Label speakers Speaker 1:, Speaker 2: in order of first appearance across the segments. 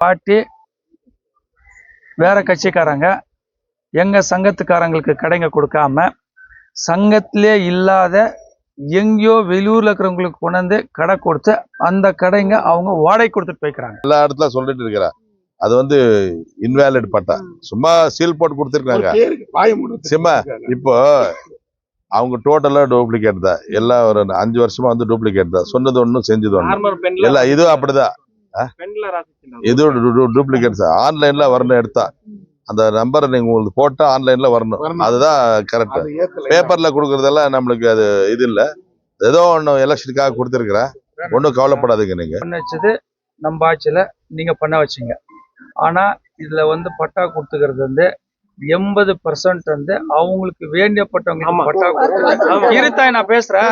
Speaker 1: பாட்டி வேற கட்சிக்காரங்க எங்கள் சங்கத்துக்காரங்களுக்கு கடைங்க கொடுக்காம சங்கத்திலே இல்லாத எங்கேயோ வெளியூரில் இருக்கிறவங்களுக்கு கொண்டாந்து கடை கொடுத்து அந்த கடைங்க அவங்க வாடகை கொடுத்துட்டு போய்க்கிறாங்க.
Speaker 2: எல்லா இடத்துல சொல்லிட்டு இருக்கிறேன். அது வந்து இன்வேலிட் பட்டா சும்மா சீல் போட்டு கொடுத்துருக்காங்க. சும்மா இப்போ அவங்க டோட்டலா டூப்ளிகேட் தான். எல்லாம் ஒரு 5 வருஷமா வந்து டூப்ளிகேட் தான். சொன்னது ஒன்றும் செஞ்சது ஒன்றும் எல்லாம் இதுவும் அப்படிதான். இது டூப்ளிகேட் தான். ஆன்லைன்ல வரணும் எடுத்தா அந்த நம்பர் நீங்க உங்களுக்கு போட்டா ஆன்லைன்ல வரணும். அதுதான் கரெக்ட். பேப்பர்ல கொடுக்கறதெல்லாம் நம்மளுக்கு அது இது இல்லை. ஏதோ ஒன்று எலெக்ஷனுக்காக கொடுத்துருக்குறேன். ஒன்றும் கவலைப்படாதீங்க. நீங்க
Speaker 1: பண்ணது நம்ம ஆட்சியில நீங்க பண்ண வச்சீங்க. ஆனா இதுல வந்து பட்டா கொடுத்துக்கிறது வந்து 80% வந்து அவங்களுக்கு வேண்டியப்பட்டவங்களுக்கு பட்டா கொடுத்து இருத்தாய் நான் பேசுறேன்.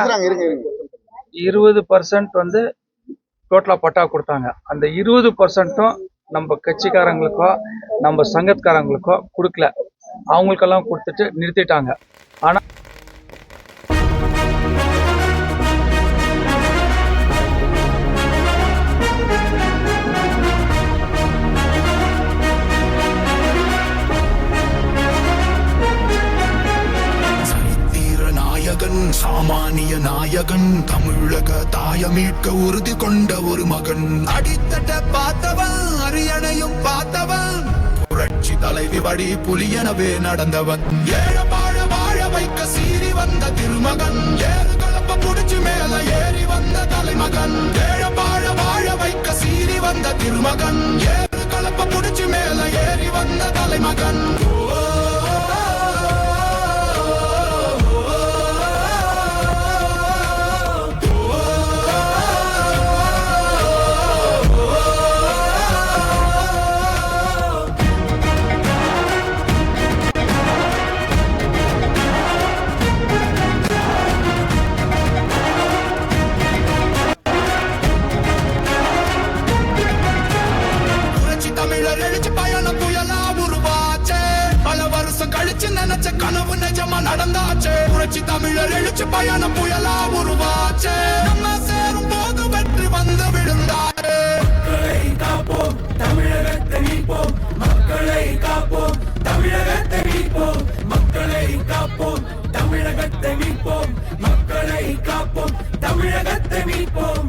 Speaker 1: 20% வந்து டோட்டலா பட்டா கொடுத்தாங்க. அந்த 20%ம் நம்ம கட்சிக்காரங்களுக்கோ நம்ம சங்கத்துக்காரங்களுக்கோ கொடுக்கல. அவங்களுக்கெல்லாம் கொடுத்துட்டு நிறுத்திட்டாங்க. ஆனா
Speaker 3: சாமானிய நாயகன் தமிழக தாய மீட்க உறுதி கொண்ட ஒரு மகன். அடித்தட்ட பார்த்தவன் அரியணையும் பார்த்தவன் புரட்சி தலைவி வழி புலியனவே நடந்தவன். ஏழ வாழ வாழ வைக்க சீறி வந்த திருமகன். ஏறு கலப்ப புடிச்சு மேல ஏறி வந்த தலைமகன். ஏழ வாழ வாழ வைக்க சீறி வந்த திருமகன். ஏறு கலப்ப புடிச்சு மேல ஏறி வந்த தலைமகன். தமிழர் எழுச்சி பயணம் புயலா உருவாச்சே. பல வருஷம் கழிச்சு நினைச்ச கனவு நிஜமா நடந்தாச்சே. புரட்சி தமிழர் எழுச்சி பயணம் புயலா உருவாச்சே. நம்ம சேரும் போது வெற்றி வந்து விழுந்தாரே. மக்களை காப்போம் தமிழகத்தை மீட்போம். மக்களை காப்போம் தமிழகத்தை மீட்போம். மக்களை காப்போம் தமிழகத்தை மீட்போம். மக்களை காப்போம் தமிழகத்தை மீட்போம்.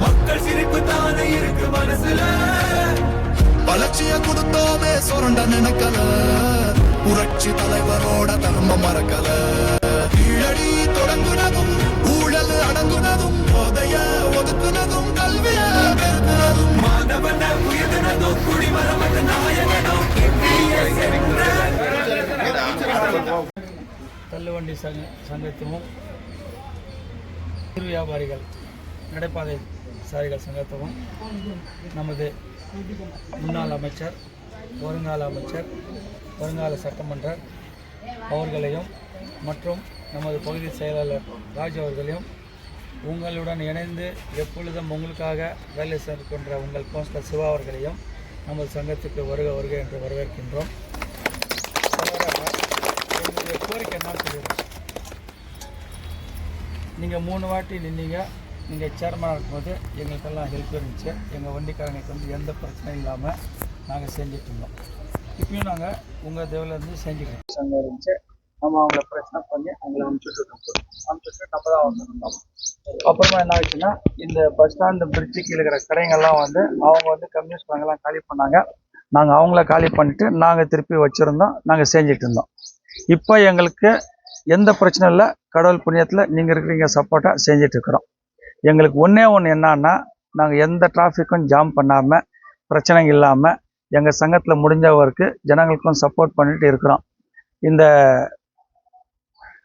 Speaker 3: மக்கள் சிரிப்பு தானே இருக்கு மனசுல. வளர்ச்சிய கொடுத்தோமே சுரண்ட நினைக்கல. புரட்சி தலைவரோட தர்மம் மறக்கல. கீழடி தொடங்குனதும் ஊழல் அடங்குனதும் போதைய ஒதுக்குனதும் கல்விய பெருக்குனதும் மாணவன உயர்ந்ததும் குடிமரமற்ற நாயகனும்
Speaker 1: தள்ளுவண்டி சங்கத்தும் வியாபாரிகள் நடைபாதை சாரிகள் சங்கத்தும் நமது முன்னாள் அமைச்சர் வருங்கால அமைச்சர் வருங்கால சட்டமன்ற அவர்களையும் மற்றும் நமது பகுதி செயலாளர் ராஜ் அவர்களையும் உங்களுடன் இணைந்து எப்பொழுதும் உங்களுக்காக வேலை செய்கின்ற உங்கள் கவுன்சிலர் சிவா அவர்களையும் நமது சங்கத்துக்கு வருக வருக என்று வரவேற்கின்றோம். எங்களுடைய கோரிக்கை என்ன சொல்லிடுறோம். நீங்கள் 3 வாட்டி நின்னீங்க. நீங்கள் சேர்மனாக இருக்கும்போது எங்களுக்கெல்லாம் ஹெல்ப் இருந்துச்சு. எங்கள் வண்டிக்காரங்களுக்கு வந்து எந்த பிரச்சனையும் இல்லாமல் நாங்கள் செஞ்சுட்டு இருந்தோம். இப்பயும் நாங்கள் உங்கள் தேவையிலேருந்து செஞ்சுக்கிறோம். சங்கம் இருந்துச்சு. நம்ம அவங்கள பிரச்சனை பண்ணி அவங்கள அனுப்பிச்சுட்டு நம்ம தான் வந்துருந்தோம். அப்புறமா என்ன ஆச்சுன்னா இந்த பஸ் ஸ்டாண்டு பிரிட்ஜு கீழே இருக்கிற கடைங்கள்லாம் வந்து அவங்க வந்து கம்யூனிஸ்ட் கடைங்கெல்லாம் காலி பண்ணாங்க. நாங்கள் அவங்கள காலி பண்ணிவிட்டு நாங்கள் திருப்பி வச்சுருந்தோம். நாங்கள் செஞ்சுட்டு இருந்தோம். இப்போ எங்களுக்கு எந்த பிரச்சனையும் இல்லை. கடவுள் புண்ணியத்தில் நீங்கள் இருக்கிறீங்க சப்போர்ட்டாக செஞ்சுட்டு இருக்கிறோம். எங்களுக்கு ஒன்றே ஒன்று என்னன்னா நாங்கள் எந்த டிராஃபிக்கும் ஜாம் பண்ணாமல் பிரச்சனைங்க இல்லாமல் எங்கள் சங்கத்தில் முடிஞ்சவருக்கு ஜனங்களுக்கும் சப்போர்ட் பண்ணிட்டு இருக்கிறோம். இந்த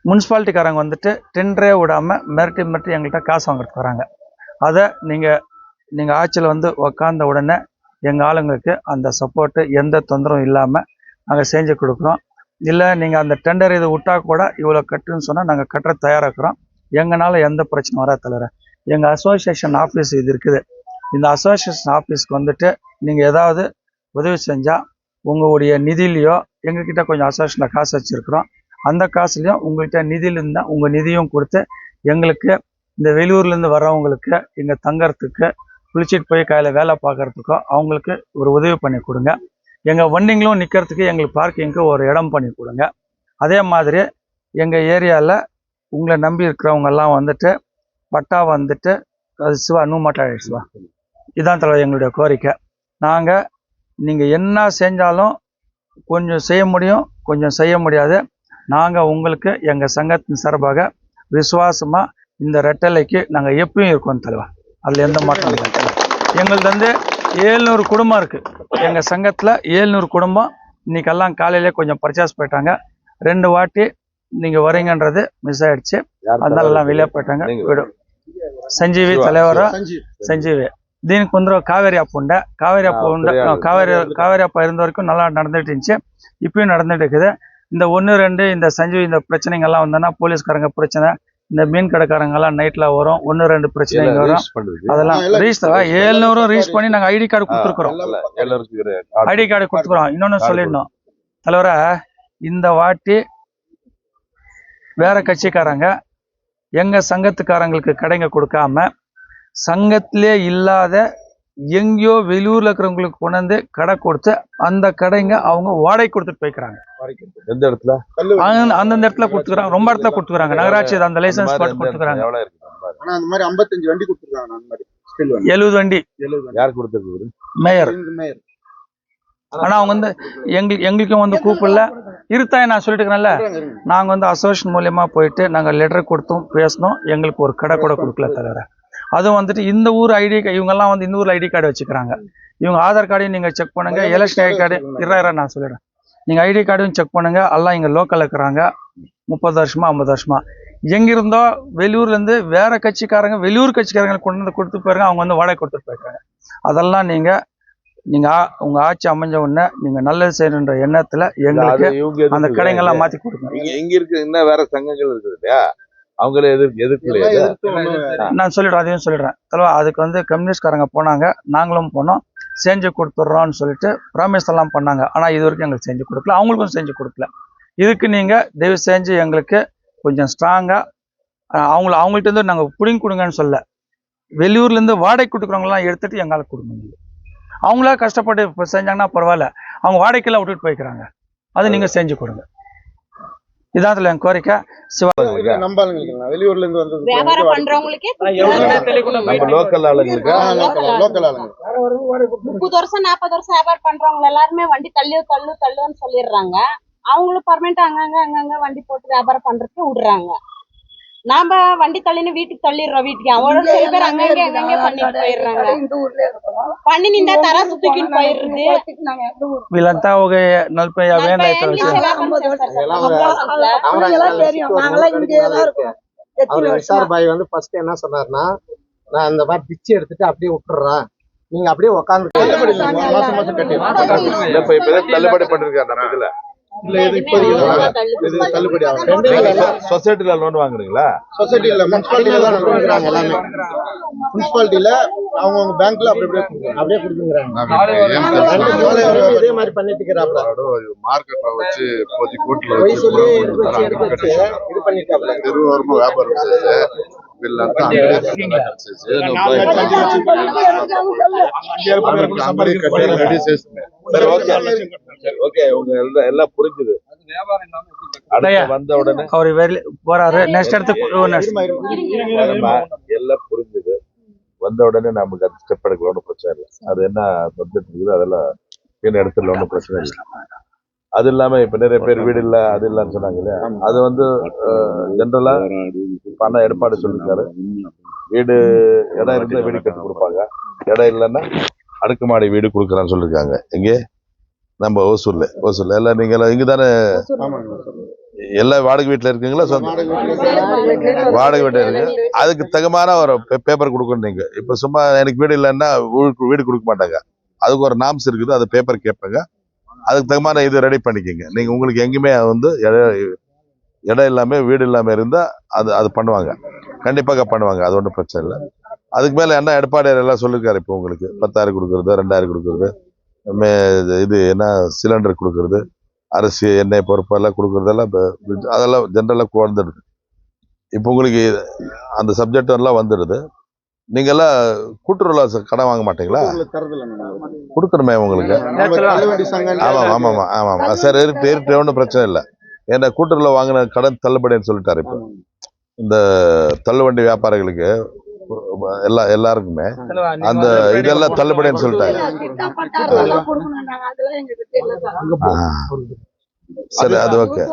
Speaker 1: முனிசிபாலிட்டிக்காரங்க வந்துட்டு டெண்டரே விடாமல் மிரட்டி எங்கள்கிட்ட காசு வாங்கிட்டு வராங்க. அதை நீங்கள் ஆட்சியில் வந்து உக்காந்த உடனே எங்கள் ஆளுங்களுக்கு அந்த சப்போர்ட்டு எந்த தொந்தரவும் இல்லாமல் நாங்கள் செஞ்சு கொடுக்குறோம். இல்லை நீங்கள் அந்த டெண்டர் இது விட்டால் கூட இவ்வளோ கட்டுன்னு சொன்னால் நாங்கள் கட்டுற தயாராகிறோம். எங்களால் எந்த பிரச்சனையும் வராது தலைவர. எங்கள் அசோசியேஷன் ஆஃபீஸ் இது இருக்குது. இந்த அசோசியேஷன் ஆஃபீஸ்க்கு வந்துட்டு நீங்கள் ஏதாவது உதவி செஞ்சால் உங்களுடைய நிதியிலையோ, எங்ககிட்ட கொஞ்சம் அசோசியேஷனில் காசு வச்சுருக்குறோம், அந்த காசுலையும் உங்கள்கிட்ட நிதியில் இருந்தால் உங்கள் நிதியும் கொடுத்து எங்களுக்கு இந்த வெளியூர்லேருந்து வர்றவங்களுக்கு இங்கே தங்கறதுக்கு, குளிச்சுட்டு போய் காலையில் வேலை பார்க்குறதுக்கோ அவங்களுக்கு ஒரு உதவி பண்ணி கொடுங்க. எங்கள் வண்டிங்களும் நிற்கிறதுக்கு எங்களுக்கு பார்க்கிங்க்கு ஒரு இடம் பண்ணி கொடுங்க. அதே மாதிரி எங்கள் ஏரியாவில் உங்களை நம்பி இருக்கிறவங்கெல்லாம் வந்துட்டு பட்டா வந்துட்டு அது சிவா நூமாட்டாயிடு சிவா. இதான் தலைவர் எங்களுடைய கோரிக்கை. நாங்கள் நீங்கள் என்ன செஞ்சாலும் கொஞ்சம் செய்ய முடியும், கொஞ்சம் செய்ய முடியாது. நாங்கள் உங்களுக்கு எங்கள் சங்கத்தின் சார்பாக விசுவாசமாக இந்த ரெட்டலைக்கு நாங்கள் எப்பயும் இருக்கோம் தலைவர். அதில் எந்த மாற்றம் இல்லை. எங்களுக்கு வந்து 700 குடும்பம் இருக்குது. எங்கள் சங்கத்தில் 700 குடும்பம் இன்றைக்கெல்லாம் காலையிலே கொஞ்சம் பர்ச்சேஸ் போயிட்டாங்க. 2 வாட்டி நீங்கள் வரீங்கன்றது மிஸ் ஆகிடுச்சு. அதனால எல்லாம் வெளியே போயிட்டாங்க. సంజీవి தலைவரா సంజీవి. దీనికి ముందర కావేరి అప్పు ఉండే காவேரி அப்பா இருந்த வரைக்கும் நல்லா நடந்துட்டு இருந்துச்சு. இப்பயும் நடந்துட்டு இருக்குது. இந்த 1-2 இந்த சஞ்சீவி இந்த பிரச்சனைங்கெல்லாம் வந்தோன்னா போலீஸ்காரங்க பிரச்சனை, இந்த மீன் கடைக்காரங்கெல்லாம் நைட்டில் வரும், 1-2 பிரச்சனைங்க வரும். அதெல்லாம் ரீச் 700 ரீச் பண்ணி நாங்கள் ஐடி கார்டு கொடுத்துருக்குறோம். ஐடி கார்டு கொடுத்துக்குறோம். இன்னொன்று சொல்லிடணும் தலைவரா, இந்த வாட்டி வேற கட்சிக்காரங்க எங்கள் சங்கத்துக்காரங்களுக்கு கடைங்க கொடுக்காம சங்கத்திலே இல்லாத எங்கேயோ வெளியூரில் இருக்கிறவங்களுக்கு கொண்டாந்து கடை கொடுத்து அந்த கடைங்க அவங்க வாடகை கொடுத்துட்டு போய்க்கிறாங்க.
Speaker 2: எந்த இடத்துல?
Speaker 1: அந்தந்த இடத்துல கொடுத்துக்கிறாங்க. ரொம்ப இடத்துல கொடுத்துக்கிறாங்க. நகராட்சி அந்த லைசன்ஸ் போட்டு கொடுத்துக்கிறாங்க. 70 வண்டி
Speaker 2: யார் கொடுத்துருக்கு?
Speaker 1: மேயர். ஆனா அவங்க வந்து எங்களுக்கும் வந்து கூப்பிடல. இருத்தாய் நான் சொல்லிட்டு இருக்கிறேன்ல, நாங்க வந்து அசோசியேஷன் மூலியமா போயிட்டு நாங்க லெட்டர் கொடுத்தோம், பேசணும். எங்களுக்கு ஒரு கடை கூட கொடுக்கல தலைவர. அதுவும் வந்துட்டு இந்த ஊர் ஐடி இவங்கெல்லாம் வந்து இந்த ஊர்ல ஐடி கார்டு வச்சுக்கிறாங்க. இவங்க ஆதார் கார்டையும் நீங்க செக் பண்ணுங்க, எலெக்ஷன் ஐடி கார்டு நான் சொல்லிடுறேன். நீங்க ஐடி கார்டையும் செக் பண்ணுங்க. எல்லாம் இங்க லோக்கல்ல இருக்கிறாங்க. 30 வருஷமா 50 வருஷமா எங்கிருந்தோ வெளியூர்ல இருந்து வேற கட்சிக்காரங்க வெளியூர் கட்சிக்காரங்களுக்கு கொண்டு வந்து கொடுத்து போயிருங்க. அவங்க வந்து வாடகை கொடுத்துட்டு போயிருக்காங்க. அதெல்லாம் நீங்க உங்க ஆட்சி அமைஞ்ச உடனே நீங்க நல்லது செய்யணுன்ற எண்ணத்துல எங்களுக்கு அந்த கடைங்கெல்லாம் மாத்தி கொடுங்க.
Speaker 2: எங்க இருக்கு இன்னும் வேற சங்கங்கள் இருக்குது இல்லையா, அவங்களே எதிர்ப்பு.
Speaker 1: நான் சொல்லிடுறேன், அதையும் சொல்லிடுறேன் தலைவா. அதுக்கு வந்து கம்யூனிஸ்ட்காரங்க போனாங்க, நாங்களும் போனோம், செஞ்சு கொடுத்துட்றோம்னு சொல்லிட்டு ப்ராமிஸ் எல்லாம் பண்ணாங்க. ஆனா இது வரைக்கும் எங்களுக்கு செஞ்சு கொடுக்கல, அவங்களுக்கும் செஞ்சு கொடுக்கல. இதுக்கு நீங்க தயவு செஞ்சு எங்களுக்கு கொஞ்சம் ஸ்ட்ராங்கா அவங்கள்ட்ட இருந்து நாங்க புடிங்க கொடுங்கன்னு சொல்ல, வெளியூர்ல இருந்து வாடகை கொடுக்குறவங்கலாம் எடுத்துட்டு எங்களுக்கு கொடுங்க. அவங்களா கஷ்டப்பட்டு செஞ்சாங்கன்னா பரவாயில்ல, அவங்க வாடகைக்கெல்லாம் விட்டுட்டு போய்க்கிறாங்க. அது நீங்க செஞ்சு கொடுங்க. இதான் என் கோரிக்கை.
Speaker 4: வெளியூர்ல இருந்து வந்து
Speaker 5: வியாபாரம் பண்றவங்களுக்கு
Speaker 2: லோக்கல் ஆளுங்களுக்கு
Speaker 5: 30 வருஷம் 40 வருஷம் வியாபாரம் பண்றவங்க எல்லாருமே வண்டி தள்ளுன்னு சொல்லிடுறாங்க. அவங்களும் பர்மனெண்ட் அங்கங்க வண்டி போட்டு வியாபாரம் பண்றதுக்கு விடுறாங்க. நாம வண்டி தள்ளின்னு வீட்டுக்கு தள்ளிடுறோம். வீட்டுக்கு அவ்வளவு சில பேர் அங்கங்க பண்ணிட்டு போயிடுறாங்க. பண்ணி நின்றா தராசு தூக்கிட்டு போயிடுறது.
Speaker 1: వీళ్ళంతా ఒక 40-50 ఏళ్ళు అవుతారు
Speaker 4: சார். பாய் வந்து ஃபர்ஸ்ட் என்ன சொன்னார்னா, நான் இந்த மாதிரி பிச்சு எடுத்துட்டு அப்படியே விட்டுறேன், நீங்க அப்படியே உட்காந்து
Speaker 2: தள்ளுபடி பண்ணிருக்காங்க. சொசைட்டில லோன் வாங்குறீங்களா?
Speaker 4: சொசைட்டில முனிசிபாலிட்டில தான் கொடுக்குறாங்க. எல்லாமே முனிசிபாலிட்டில அவங்க பேங்க்ல அப்படியே கொடுக்குறாங்க. இதே மாதிரி பண்ணிட்டு இருக்கிறாப்ல.
Speaker 2: மார்க்கெட்ல வச்சு போதி கோட்ல
Speaker 4: போய் சொல்லி எடுத்து இது பண்ணிட்டாப்ல.
Speaker 2: திருவரம்பு வியாபாரம் எல்லாம் புரிஞ்சுது. வந்த உடனே
Speaker 1: அவரு போறாரு, நெக்ஸ்ட் இடத்துக்கு
Speaker 2: எல்லாம் புரிஞ்சுது. வந்த உடனே நமக்கு அது ஸ்டெப் எடுக்கல, ஒன்றும் பிரச்சனை இல்லை. அது என்ன வந்துட்டு இருக்குது அதெல்லாம் இடத்துல ஒன்றும் பிரச்சனை இல்லை. அது இல்லாம இப்ப நிறைய பேர் வீடு இல்ல அது இல்லன்னு சொன்னாங்க இல்லையா, அது வந்து ஜென்ரலா பணம் ஏற்பாடு சொல்லிருக்காரு. வீடு இடம் இருந்தா வீடு கட்டி கொடுப்பாங்க, இடம் இல்லைன்னா அடுக்குமாடி வீடு கொடுக்குறான்னு சொல்லியிருக்காங்க. இங்கே நம்ம ஓசூர்ல எல்லாம் நீங்க இங்க தானே எல்லாம் வாடகை வீட்டுல இருக்கீங்களா? வாடகை வீட்டுல இருக்கு. அதுக்கு தகுமான ஒரு பேப்பர் கொடுக்கணும். நீங்க இப்ப சும்மா எனக்கு வீடு இல்லைன்னா வீடு கொடுக்க மாட்டாங்க. அதுக்கு ஒரு நாம்ஸ் இருக்குது, அது பேப்பர் கேட்பாங்க, அதுக்கு தகுமான இது ரெடி பண்ணிக்கோங்க. நீங்கள் உங்களுக்கு எங்கேயுமே வந்து இடம் இல்லாமல் வீடு இல்லாமல் இருந்தால் அது பண்ணுவாங்க, கண்டிப்பாக பண்ணுவாங்க, அது ஒன்றும் பிரச்சனை இல்லை. அதுக்கு மேலே என்ன எடப்பாடியார் எல்லாம் சொல்லியிருக்காரு. இப்போ உங்களுக்கு 10,000 கொடுக்குறது, 2,000 கொடுக்குறது, இது என்ன சிலிண்டர் கொடுக்குறது, அரிசி எண்ணெய் பொறுப்பெல்லாம் கொடுக்குறதெல்லாம் அதெல்லாம் ஜென்ரலாக வந்துடுது. இப்போ உங்களுக்கு அந்த சப்ஜெக்ட் எல்லாம் வந்துடுது. நீங்கெல்லாம் கூட்டுறவுல கடன் வாங்க மாட்டீங்களா? கொடுக்கணுமே உங்களுக்கு. ஆமாம் சார், இருக்கு ஒன்றும் பிரச்சனை இல்லை. ஏன்னா கூட்டுறவுல வாங்கின கடன் தள்ளுபடின்னு சொல்லிட்டாரு. இப்போ இந்த தள்ளுவண்டி வியாபாரிகளுக்கு எல்லாருக்குமே அந்த இதெல்லாம் தள்ளுபடின்னு சொல்லிட்டாங்க. சரி, அது ஓகே.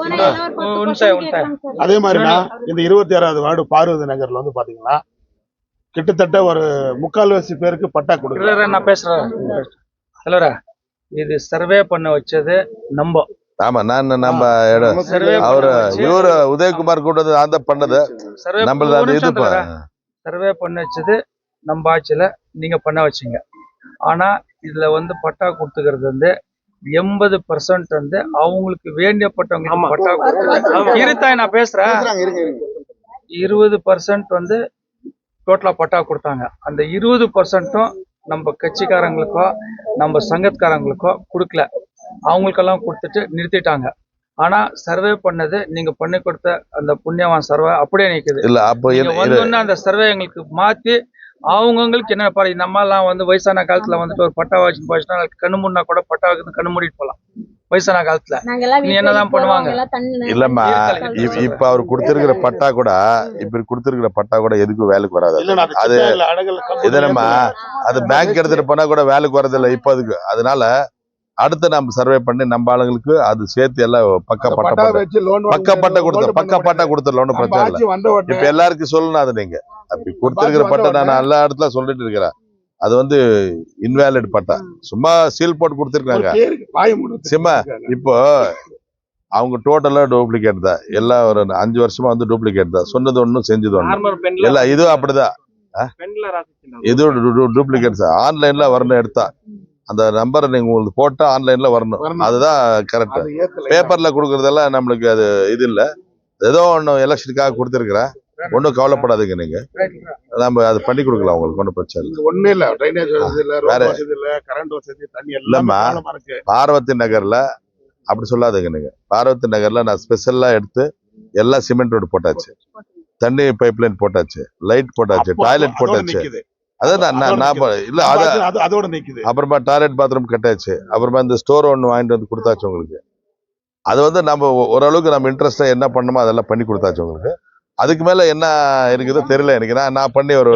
Speaker 6: அதே மாதிரினா இந்த 26வது வார்டு பார்வதி நகர்ல வந்து பாத்தீங்கன்னா கிட்டத்தட்ட ஒரு 3/4 பேருக்கு பட்டா கொடுக்கல.
Speaker 1: நான் பேசுறேன் ஹலோரா, இது சர்வே பண்ண வச்சது நம்ம.
Speaker 2: ஆமா, நம்ம அவரு இவரு உதயகுமார் கூட அந்த பண்ணது நம்மளது. இது
Speaker 1: சர்வே பண்ண வச்சது நம்ம ஆட்சியில நீங்க பண்ண வச்சீங்க. ஆனா இதுல வந்து பட்டா கொடுத்துக்கிறது வந்து 80% வந்து அவங்களுக்கு வேண்டியப்பட்டவங்களுக்கு பட்டா கொடுத்து இருத்தாய். நான் பேசுறேன். 20% வந்து டோட்டலா பட்டா கொடுத்தாங்க. அந்த 20%ம் நம்ம கட்சிக்காரங்களுக்கோ நம்ம சங்கத்காரங்களுக்கோ கொடுக்கல. அவங்களுக்கெல்லாம் கொடுத்துட்டு நிறுத்திட்டாங்க. ஆனா சர்வே பண்ணது நீங்க பண்ணி கொடுத்த அந்த புண்ணியவான் சர்வே அப்படியே நிக்குது.
Speaker 2: இல்ல, அப்ப
Speaker 1: வந்தோன்னா அந்த சர்வே எங்களுக்கு மாத்தி அவங்களுக்கு என்ன பாரு, நம்ம எல்லாம் வந்து வயசான காலத்துல வந்துட்டு ஒரு பட்டா வச்சு போச்சுன்னா கண்ணு மூடினா கூட பட்டா வைக்கிறது கண்ணு மூடிட்டு போலாம். வயசான காலத்துல நீ என்னதான் பண்ணுவாங்க?
Speaker 2: இல்லம்மா, இப்ப அவர் கொடுத்திருக்கிற பட்டா கூட எதுக்கும் வேலைக்கு வராது. அது இதனமா அது பேங்க் எடுத்துட்டு போனா கூட வேலைக்கு வரதில்லை இப்ப அதுக்கு. அதனால அடுத்து நம்ம சர்வே பண்ணி நம்ம ஆளுங்களுக்கு அது சேர்த்து எல்லாம் பக்கா பட்டா கொடுத்துடலாம், ஒன்றும் பிரச்சனை இல்லை. இப்ப எல்லாருக்கும் சொல்லணும். அது நீங்க அப்படி கொடுத்திருக்கிற பட்டா நான் எல்லா இடத்துல சொல்லிட்டு இருக்கிறேன். அது வந்து இன்வேலிட் பட்டா, சும்மா சீல் போட்டு கொடுத்துருக்காங்க சும்மா. இப்போ அவங்க டோட்டலா டூப்ளிகேட் தான் எல்லாம். ஒரு 5 வருஷமா வந்து டூப்ளிகேட் தான். சொன்னது ஒண்ணும் செஞ்சது ஒண்ணு இல்ல. இதுவும் அப்படிதான், இதுவும் டூப்ளிகேட். ஆன்லைன்ல வரணும், எடுத்தா அந்த நம்பரை நீங்க உங்களுக்கு போட்டா ஆன்லைன்ல வரணும். அதுதான் கரெக்ட். பேப்பர்ல கொடுக்கறதெல்லாம் நம்மளுக்கு அது இது இல்ல. ஏதோ ஒண்ணு எலெக்ஷனுக்காக கொடுத்துருக்கிறேன், ஒன்றும் கவலைப்படாதீங்க. நீங்க நம்ம அதை பண்ணி கொடுக்கலாம், உங்களுக்கு ஒன்றும் பிரச்சனை இல்லை.
Speaker 6: ஒண்ணு இல்ல, ட்ரைனேஜ் வசதி இல்ல, ரோட் வசதி இல்ல, கரண்ட் வசதி, தண்ணி
Speaker 2: இல்லம்மா. பார்வதி நகர்ல அப்படி சொல்லாதீங்க. நீங்க பார்வதி நகர்ல நான் ஸ்பெஷலா எடுத்து எல்லாம் சிமெண்ட் ரோடு போட்டாச்சு, தண்ணி பைப் லைன் போட்டாச்சு, லைட் போட்டாச்சு, டாய்லெட் போட்டாச்சு. அதான் இல்ல அதோட நிக்குது. அப்புறமா டாய்லெட் பாத்ரூம் கட்டாச்சு. அப்புறமா இந்த ஸ்டோர் ஒன்று வாங்கிட்டு வந்து கொடுத்தாச்சு உங்களுக்கு. அது வந்து நம்ம ஓரளவுக்கு நம்ம இன்ட்ரெஸ்டா என்ன பண்ணணுமோ அதெல்லாம் பண்ணி கொடுத்தாச்சு உங்களுக்கு. அதுக்கு மேல என்ன இருக்குதோ தெரியல எனக்கு. நான் பண்ணி ஒரு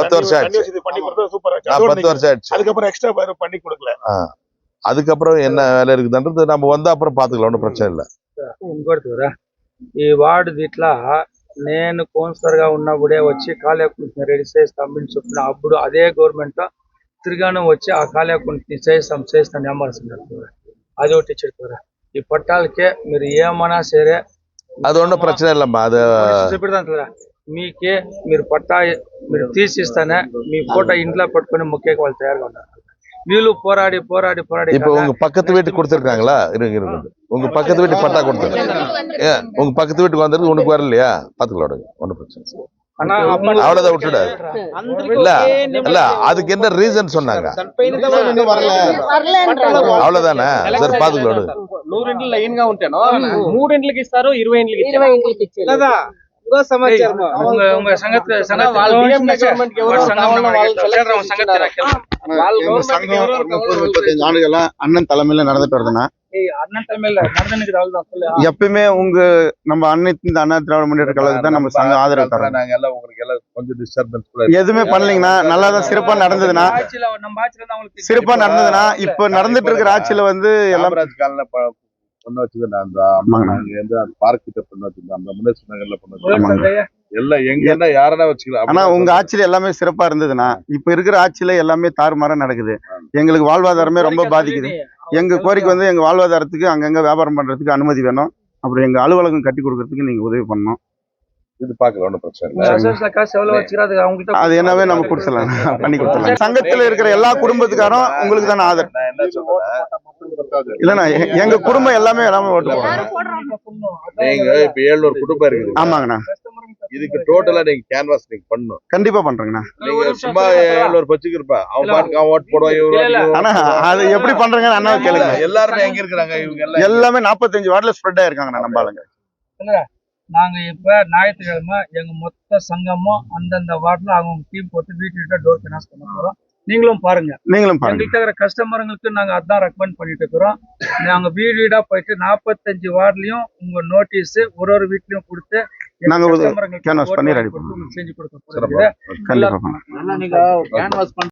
Speaker 2: 10 வருஷம் ஆயிடுச்சு. 10 வருஷம் ஆயிடுச்சு.
Speaker 6: அதுக்கப்புறம் எக்ஸ்ட்ரா பண்ணி கொடுக்கல.
Speaker 2: அதுக்கப்புறம் என்ன வேலை இருக்குதுன்றது நம்ம வந்தா அப்புறம் பாத்துக்கலாம், ஒன்றும் பிரச்சனை இல்லை.
Speaker 1: ఈ వార్డు దీంట్లో నేను కౌన్సిలర్గా ఉన్నప్పుడే వచ్చి కాలేకుంటుని రెడీ చేస్తామని చెప్పిన అప్పుడు అదే గవర్నమెంట్ తిరిగాను వచ్చి ఆ కాలేకుంటుని చేస్తాను ఏమర్చున్నారు. అది ఒకటి చెప్తారా? ఈ పట్టాలకే మీరు ఏమన్నా సరే
Speaker 2: అది ఒன்றும் பிரச்சனை இல்லம்மா. அது
Speaker 1: చెప్పిదా మీకే మీరు పట్టా మీరు తీసిస్తానే మీ ఫోటో ఇంట్లో పట్టుకొని ముఖ్యకి వాళ్ళు తయారుగా ఉన్నారు. వీళ్ళు పోరాడి
Speaker 2: இப்ப உங்க பக்கத்து வீட்டுக்கு கொடுத்துருக்காங்களா? இருக்கு. உங்க பக்கத்து வீட்டுக்கு பட்டா கொடுத்துருக்காங்க. உங்க பக்கத்து வீட்டுக்கு வந்தது உனக்கு வரலையா? பாத்துக்கலாம், ஒன்றும் பிரச்சனை. அவ்வளவுதான், விட்டுட. இல்ல அதுக்கு என்ன ரீசன் சொன்னாங்க? அவ்வளவுதானே. சரி, பாத்துக்கலாம்.
Speaker 4: 100 ఇండ్లు లైన్ గా ఉంటాను, 3 ఇండ్లకి ఇస్తారు, 20 ఇండ్లకి ఇచ్చారు. ఇంకో సమాచారం
Speaker 1: உங்க சங்கத்துல
Speaker 7: ஆண்டுகளா அண்ணன் தலைமையில நடந்துட்டு வருதுன்னா, எப்பயுமே உங்க நம்ம இந்த அண்ணா திராவிட முன்னேற்ற கழகத்துக்கு தான் நம்ம சங்கம் ஆதரவு தரோம்.
Speaker 2: நாங்க எல்லாம் உங்களுக்கு எல்லாம் கொஞ்சம் டிஸ்டர்பன்ஸ்
Speaker 7: எதுவுமே பண்ணலீங்கன்னா நல்லாதான் சிறப்பா நடந்ததுன்னா இப்ப நடந்துட்டு இருக்கிற ஆட்சியில வந்து எல்லாம்
Speaker 2: பொண்ணு வச்சுக்கணும். அந்த பார்க் கிட்ட பொண்ணு வச்சுக்கணும், அந்த முன்னேற்ற நகர்ல பொண்ணு வச்சுக்கணும், எல்லாம் எங்க யாரா வச்சுக்கலாம்.
Speaker 7: ஆனா உங்க ஆட்சியில எல்லாமே சிறப்பா இருந்ததுன்னா இப்ப இருக்கிற ஆட்சியில எல்லாமே தாறுமாறா நடக்குது. எங்களுக்கு வாழ்வாதாரமே ரொம்ப பாதிக்குது. எங்க கோரிக்கை வந்து எங்க வாழ்வாதாரத்துக்கு அங்கங்க வியாபாரம் பண்றதுக்கு அனுமதி வேணும். அப்புறம் எங்க அலுவலகம் கட்டி கொடுக்கறதுக்கு நீங்க உதவி பண்ணணும்.
Speaker 2: இது பார்க்கல, ஒன்றும் பிரச்சனை
Speaker 1: உங்க
Speaker 2: இல்லை.
Speaker 1: அசோசியேஷன்ல காசு எவ்வளவு வச்சுக்கிறோம் அது அவங்ககிட்ட
Speaker 7: அது என்னவே நம்ம கொடுத்துடலாம், பண்ணி கொடுத்துடலாம். சங்கத்துல இருக்கிற எல்லா குடும்பத்துக்காரும் உங்களுக்கு தானே ஆதரவு.
Speaker 2: நான் என்ன சொல்றேன்,
Speaker 7: இல்லண்ணா எங்க குடும்பம் எல்லாமே ஓட்டு போடுறாங்க.
Speaker 2: நீங்க இப்ப 700 குடும்பம் இருக்குது.
Speaker 7: ஆமாங்கண்ணா,
Speaker 2: இதுக்கு டோட்டலா நீங்க கேன்வாஸ் நீங்க பண்ணணும்.
Speaker 7: கண்டிப்பா பண்றேங்கண்ணா.
Speaker 2: நீங்க சும்மா 700 வச்சுக்கு இருப்பா, அவன் பாட்டுக்கு அவன் ஓட்டு போடுவான், இவரு
Speaker 7: ஆனா அது எப்படி பண்றீங்கன்னு அண்ணா கேளுங்க.
Speaker 2: எல்லாருமே எங்க இருக்கிறாங்க, இவங்க எல்லாம்
Speaker 7: எல்லாமே 45 வார்டுல ஸ்ப்ரெட் ஆயிருக்காங்கண்ணா நம்ம ஆளுங்க.
Speaker 1: நாங்க இப்ப ஞாயிற்றுக்கிழமை எங்க மொத்த சங்கமும் அந்தந்த வார்டுல அவங்க டீம் போட்டு வீட்டு டோர் கேன்வாஸ் பண்ண போறோம். நீங்களும் பாருங்க.
Speaker 7: நீங்களும் பாருங்க.
Speaker 1: எங்கள்கிட்ட இருக்கிற கஸ்டமருங்களுக்கு நாங்க அதான் ரெக்கமெண்ட் பண்ணிட்டு இருக்கிறோம். நாங்க வீடு வீடா போயிட்டு 45 வார்டுலயும் உங்க நோட்டீஸ் ஒரு வீட்லயும் கொடுத்து
Speaker 7: நாங்க
Speaker 1: கஸ்டமர்களுக்கு
Speaker 7: canvas பண்ணி ready
Speaker 1: செஞ்சு கொடுக்க
Speaker 2: சிறப்பா.
Speaker 1: போறோம்.
Speaker 7: கண்டிப்பா.